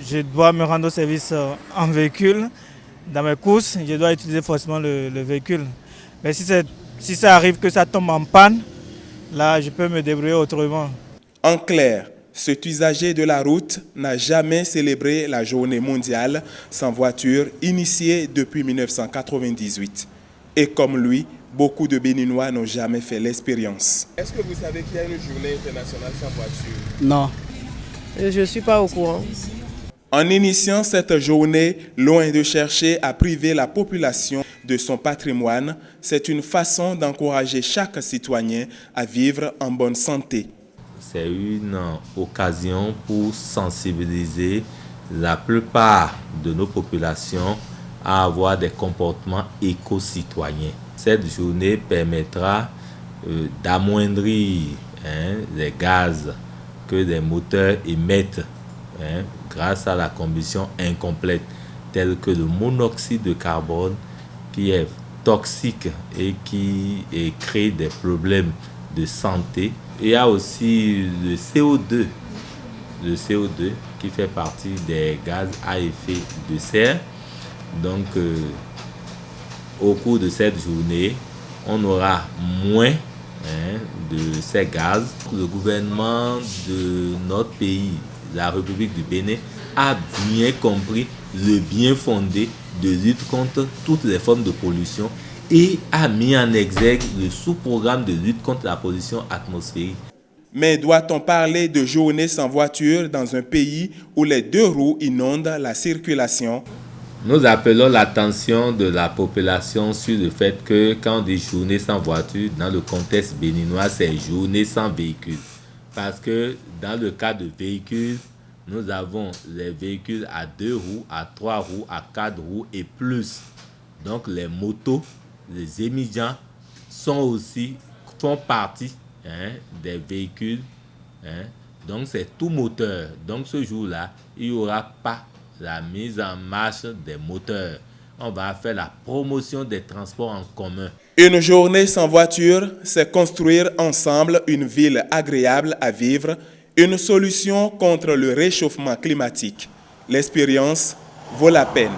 je dois me rendre au service en véhicule. Dans mes courses, je dois utiliser forcément le véhicule. Mais si ça arrive que ça tombe en panne, là, je peux me débrouiller autrement. En clair, cet usager de la route n'a jamais célébré la journée mondiale sans voiture initiée depuis 1998. Et comme lui, beaucoup de Béninois n'ont jamais fait l'expérience. Est-ce que vous savez qu'il y a une journée internationale sans voiture? Non. Je ne suis pas au courant. En initiant cette journée, loin de chercher à priver la population de son patrimoine, c'est une façon d'encourager chaque citoyen à vivre en bonne santé. C'est une occasion pour sensibiliser la plupart de nos populations à avoir des comportements éco-citoyens. Cette journée permettra d'amoindrir les gaz que les moteurs émettent grâce à la combustion incomplète, telle que le monoxyde de carbone qui est toxique et qui crée des problèmes de santé. Il y a aussi le CO2 qui fait partie des gaz à effet de serre. Donc, au cours de cette journée, on aura moins de ces gaz. Le gouvernement de notre pays, la République du Bénin, a bien compris le bien fondé de lutte contre toutes les formes de pollution et a mis en exergue le sous-programme de lutte contre la pollution atmosphérique. Mais doit-on parler de journée sans voiture dans un pays où les deux roues inondent la circulation? Nous appelons l'attention de la population sur le fait que quand on dit journée sans voiture, dans le contexte béninois, c'est journée sans véhicule. Parce que dans le cas de véhicules, nous avons les véhicules à 2 roues, à 3 roues, à 4 roues et plus. Donc les motos, les émigrants font partie des véhicules. Donc c'est tout moteur. Donc ce jour-là, il n'y aura pas la mise en marche des moteurs. On va faire la promotion des transports en commun. Une journée sans voiture, c'est construire ensemble une ville agréable à vivre, une solution contre le réchauffement climatique. L'expérience vaut la peine.